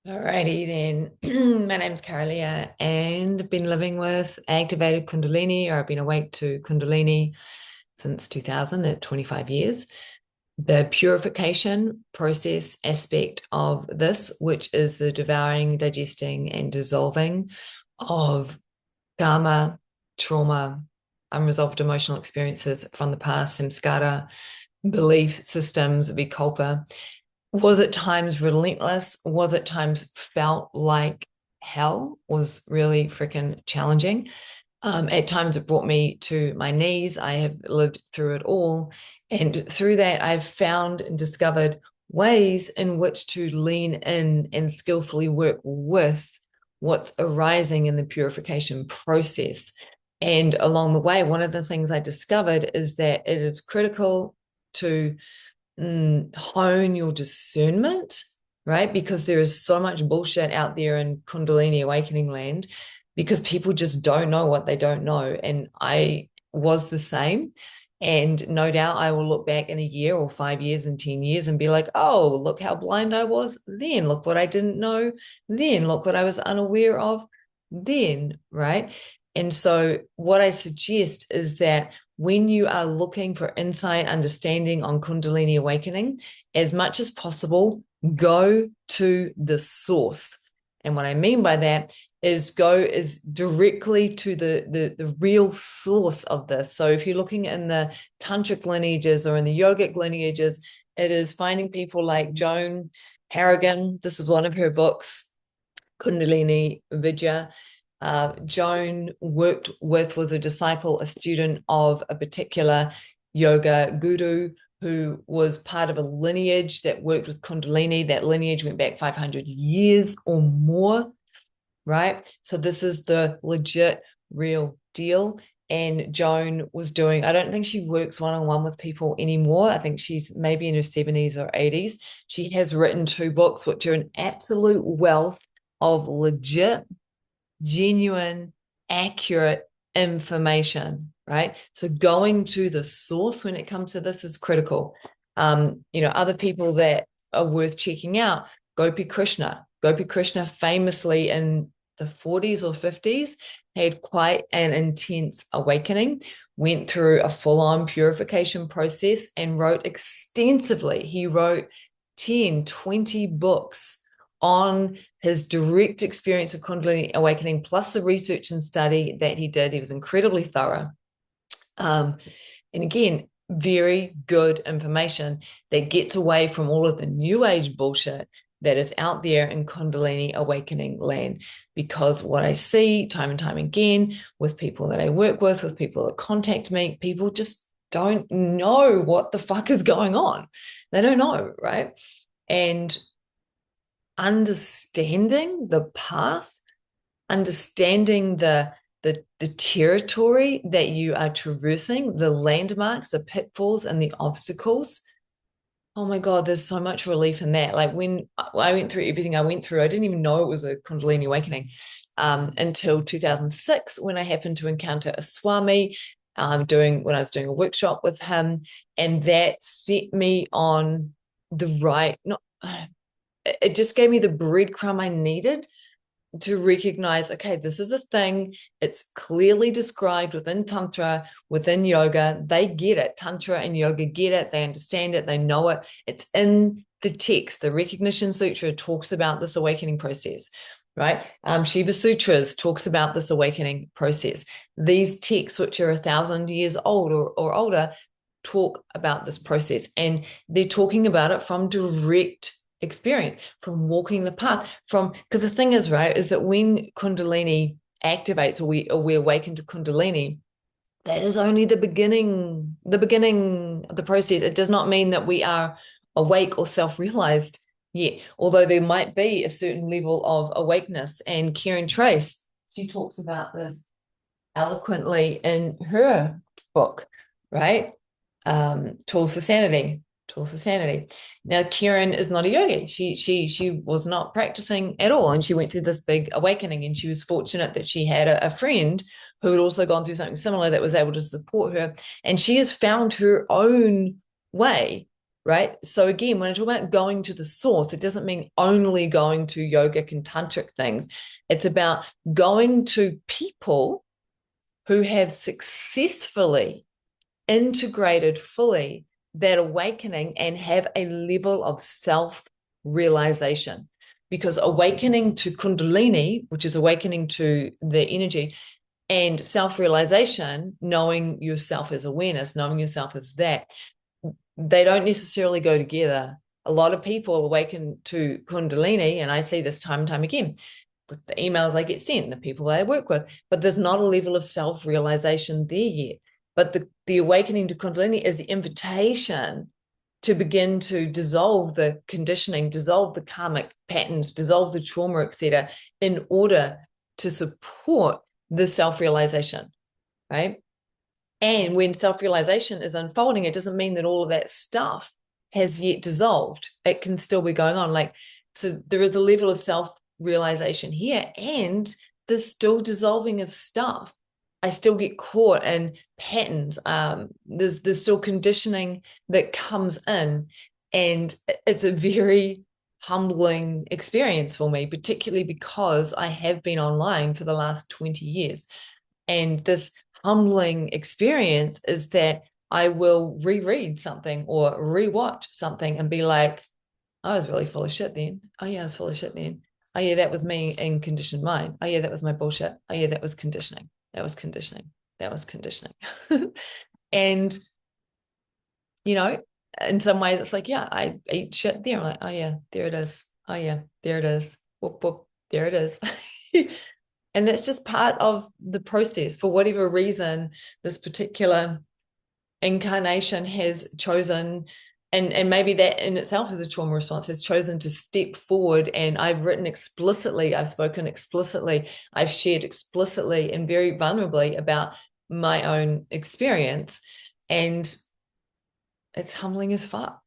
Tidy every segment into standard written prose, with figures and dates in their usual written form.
Alrighty then. My name's Kara-Leah and I've been living with activated Kundalini, or I've been awake to Kundalini since 2000, at 25 years. The purification process aspect of this, which is the devouring, digesting, and dissolving of karma, trauma, unresolved emotional experiences from the past, samskara, belief systems, vikalpa, was at times relentless, was at times felt like hell, was really freaking challenging. At times it brought me to my knees. I have lived through it all. And through that, I've found and discovered ways in which to lean in and skillfully work with what's arising in the purification process. And along the way, one of the things I discovered is that it is critical to hone your discernment, right? Because there is so much bullshit out there in Kundalini Awakening land because people just don't know what they don't know. And I was the same. And no doubt I will look back in a year or 5 years and 10 years and be like, oh, look how blind I was then. Look what I didn't know then. Look what I was unaware of then, right? And so, what I suggest is that when you are looking for insight, understanding on Kundalini Awakening, as much as possible, go to the source. And what I mean by that is go as directly to the real source of this. So if you're looking in the tantric lineages or in the yogic lineages, it is finding people like Joan Harrigan. This is one of her books, Kundalini Vidya. Joan was a disciple, a student of a particular yoga guru who was part of a lineage that worked with Kundalini. That lineage went back 500 years or more, right? So this is the legit, real deal. And Joan was doing, I don't think she works one-on-one with people anymore. I think she's maybe in her 70s or 80s. She has written 2 books, which are an absolute wealth of legit, genuine, accurate information, right? So going to the source when it comes to this is critical. Other people that are worth checking out, Gopi Krishna. Gopi Krishna famously in the 40s or 50s had quite an intense awakening, went through a full-on purification process and wrote extensively. He wrote 10, 20 books on his direct experience of Kundalini Awakening, plus the research and study that he did. He was incredibly thorough. And again, very good information that gets away from all of the new age bullshit that is out there in Kundalini Awakening land. Because what I see time and time again with people that I work with people that contact me, people just don't know what the fuck is going on. They don't know, right? And understanding the path, understanding the territory that you are traversing, the landmarks, the pitfalls, and the obstacles. Oh my God, there's so much relief in that. Like when I went through everything I went through, I didn't even know it was a Kundalini Awakening until 2006 when I happened to encounter a Swami when I was doing a workshop with him, and that set me on the right, not it just gave me the breadcrumb I needed to recognize, okay, this is a thing. It's clearly described within Tantra, within yoga. They get it. Tantra and yoga get it. They understand it. They know it. It's in the text. The Recognition Sutra talks about this awakening process, right? Shiva Sutras talks about this awakening process. These texts, which are 1,000 years old or older, talk about this process. And they're talking about it from direct experience, from walking the path, because the thing is, right, is that when Kundalini activates, or we awaken to Kundalini, that is only the beginning of the process. It does not mean that we are awake or self-realized yet, although there might be a certain level of awakeness. And Karen Trace, she talks about this eloquently in her book, right? Tools for Sanity. Tools for Sanity. Now, Karen is not a yogi. She was not practicing at all, and she went through this big awakening. And she was fortunate that she had a friend who had also gone through something similar that was able to support her. And she has found her own way right? So again, when I talk about going to the source, it doesn't mean only going to yogic and tantric things. It's about going to people who have successfully integrated fully that awakening and have a level of self-realization. Because awakening to Kundalini, which is awakening to the energy, and self-realization, knowing yourself as awareness, knowing yourself as that, they don't necessarily go together. A lot of people awaken to Kundalini, and I see this time and time again with the emails I get sent, the people I work with, but there's not a level of self-realization there yet. But the awakening to Kundalini is the invitation to begin to dissolve the conditioning, dissolve the karmic patterns, dissolve the trauma, etc., in order to support the self-realization, right? And when self-realization is unfolding, it doesn't mean that all of that stuff has yet dissolved. It can still be going on. Like, so there is a level of self-realization here, and there's still dissolving of stuff. I still get caught in patterns. There's still conditioning that comes in, and it's a very humbling experience for me, particularly because I have been online for the last 20 years. And this humbling experience is that I will reread something or rewatch something and be like, I was really full of shit then. Oh, yeah, I was full of shit then. Oh, yeah, that was me in conditioned mind. Oh, yeah, that was my bullshit. Oh, yeah, that was conditioning. That was conditioning. That was conditioning. And, you know, in some ways it's like, yeah, I eat shit there. I'm like, oh, yeah, there it is. Oh, yeah, there it is. Whoop, whoop, there it is. And that's just part of the process. For whatever reason, this particular incarnation has chosen, and maybe that in itself is a trauma response, has chosen to step forward. And I've written explicitly, I've spoken explicitly, I've shared explicitly and very vulnerably about my own experience. And it's humbling as fuck.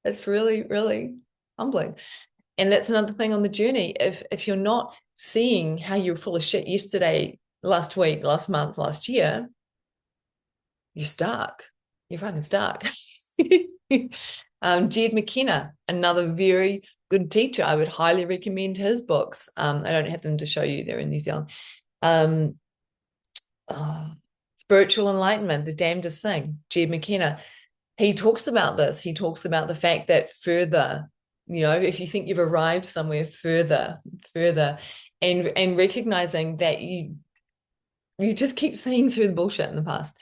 It's really, really humbling. And that's another thing on the journey. If you're not seeing how you're full of shit yesterday, last week, last month, last year, you're stuck. You're fucking stuck. Jed McKenna, another very good teacher. I would highly recommend his books. I don't have them to show you. They're in New Zealand. Um, oh, Spiritual Enlightenment, the damnedest thing. Jed McKenna. He talks about this. He talks about the fact that further, if you think you've arrived somewhere, further, and recognizing that you just keep seeing through the bullshit in the past.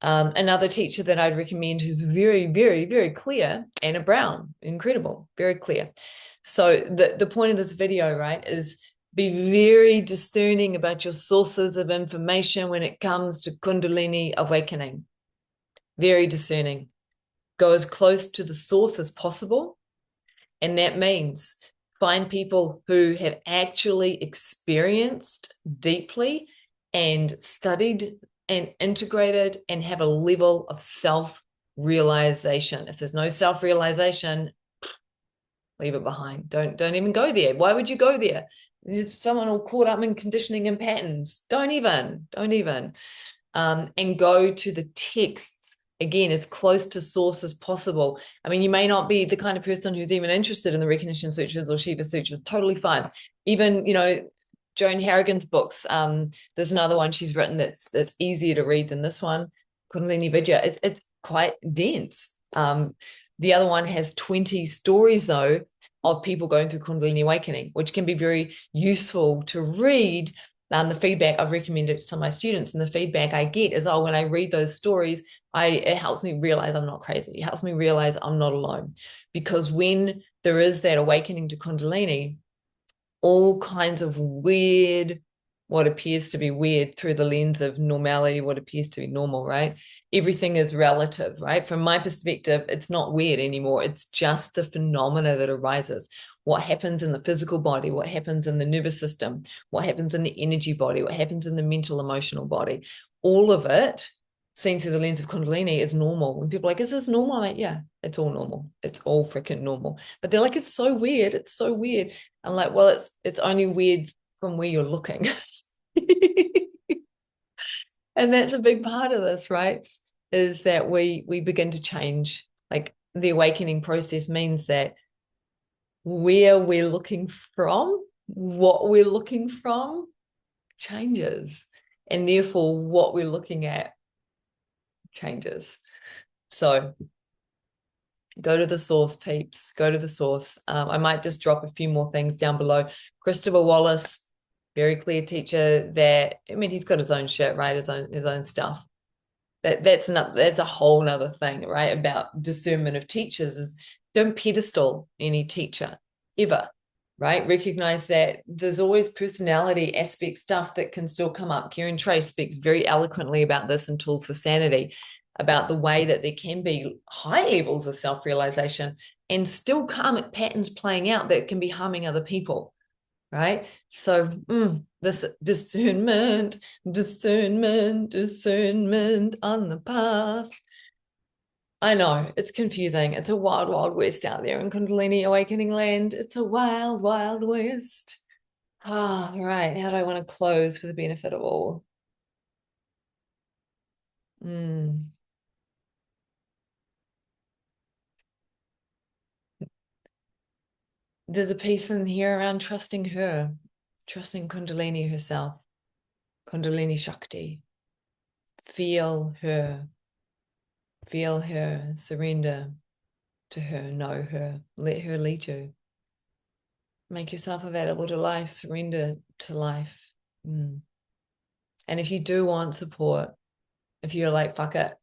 Another teacher that I'd recommend who's very, very, very clear, Anna Brown, incredible, very clear. So the point of this video, right, is be very discerning about your sources of information when it comes to Kundalini awakening. Very discerning. Go as close to the source as possible. And that means find people who have actually experienced deeply and studied and integrated and have a level of self-realization. If there's no self-realization, leave it behind. Don't even go there. Why would you go there? Just someone all caught up in conditioning and patterns. Don't even. And go to the texts again as close to source as possible. I mean, you may not be the kind of person who's even interested in the Recognition Sutras or Shiva Sutras. Totally fine. Even Joan Harrigan's books. There's another one she's written that's easier to read than this one, Kundalini Vidya. It's quite dense. The other one has 20 stories though of people going through Kundalini Awakening, which can be very useful to read. The feedback I've recommended to some of my students, and the feedback I get is, when I read those stories, it helps me realize I'm not crazy. It helps me realize I'm not alone. Because when there is that awakening to Kundalini, all kinds of weird, what appears to be weird through the lens of normality, what appears to be normal, right? Everything is relative, right? From my perspective, it's not weird anymore. It's just the phenomena that arises. What happens in the physical body, what happens in the nervous system, what happens in the energy body, what happens in the mental, emotional body. All of it, seen through the lens of Kundalini, is normal. When people are like, is this normal? I'm like, yeah, it's all normal. It's all freaking normal. But they're like, it's so weird. It's so weird. I'm like, well, it's only weird from where you're looking. And that's a big part of this, right? Is that we begin to change. Like, the awakening process means that where we're looking from, what we're looking from changes. And therefore, what we're looking at changes. So go to the source, peeps. Go to the source. I might just drop a few more things down below. Christopher Wallace, very clear teacher that, I mean, he's got his own shit, right? His own stuff. That's a whole nother thing, right? About discernment of teachers is don't pedestal any teacher ever, right? Recognize that there's always personality aspect stuff that can still come up. Karen Trace speaks very eloquently about this in Tools for Sanity, about the way that there can be high levels of self-realization and still karmic patterns playing out that can be harming other people, right? So this discernment on the path. I know it's confusing. It's a wild, wild west out there in Kundalini Awakening land. It's a wild, wild west. Ah, all right. How do I want to close for the benefit of all? There's a piece in here around trusting her, trusting Kundalini herself, Kundalini Shakti. Feel her, surrender to her, know her, let her lead you. Make yourself available to life, surrender to life. And if you do want support, if you're like, fuck it,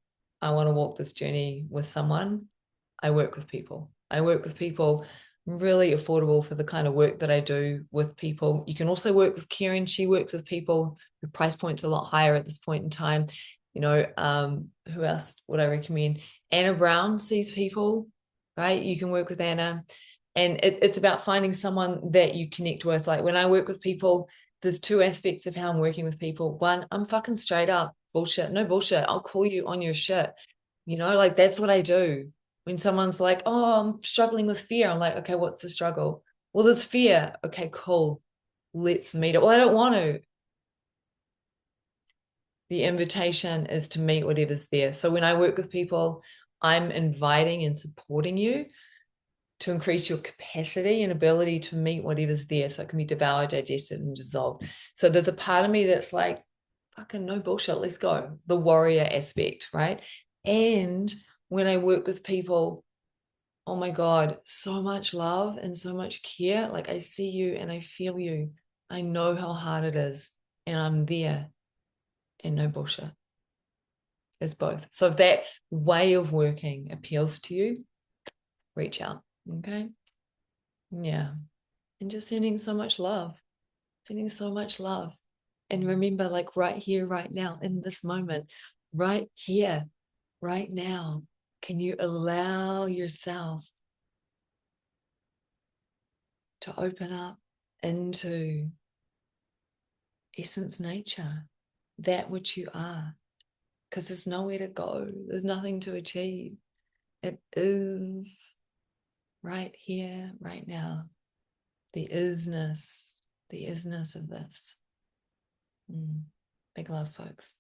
I want to walk this journey with someone, I work with people. I work with people really affordable for the kind of work that I do with people. You can also work with Karen. She works with people. The price point's a lot higher at this point in time. You know, who else would I recommend? Anna Brown sees people, right? You can work with Anna. And it's about finding someone that you connect with. Like when I work with people, there's two aspects of how I'm working with people. One, I'm fucking straight up bullshit. No bullshit. I'll call you on your shit. You know, like that's what I do. When someone's like, oh, I'm struggling with fear, I'm like, okay, what's the struggle? Well, there's fear. Okay, cool. Let's meet it. Well, I don't want to. The invitation is to meet whatever's there. So when I work with people, I'm inviting and supporting you to increase your capacity and ability to meet whatever's there. So it can be devoured, digested, and dissolved. So there's a part of me that's like, fucking no bullshit, let's go. The warrior aspect, right? And when I work with people, oh my God, so much love and so much care. Like I see you and I feel you. I know how hard it is and I'm there, and no bullshit. It's both. So if that way of working appeals to you, reach out. Okay. Yeah. And just sending so much love, sending so much love. And remember, like right here, right now, in this moment, right here, right now, can you allow yourself to open up into essence nature, that which you are? Because there's nowhere to go, there's nothing to achieve. It is right here, right now. The isness of this. Big love, folks.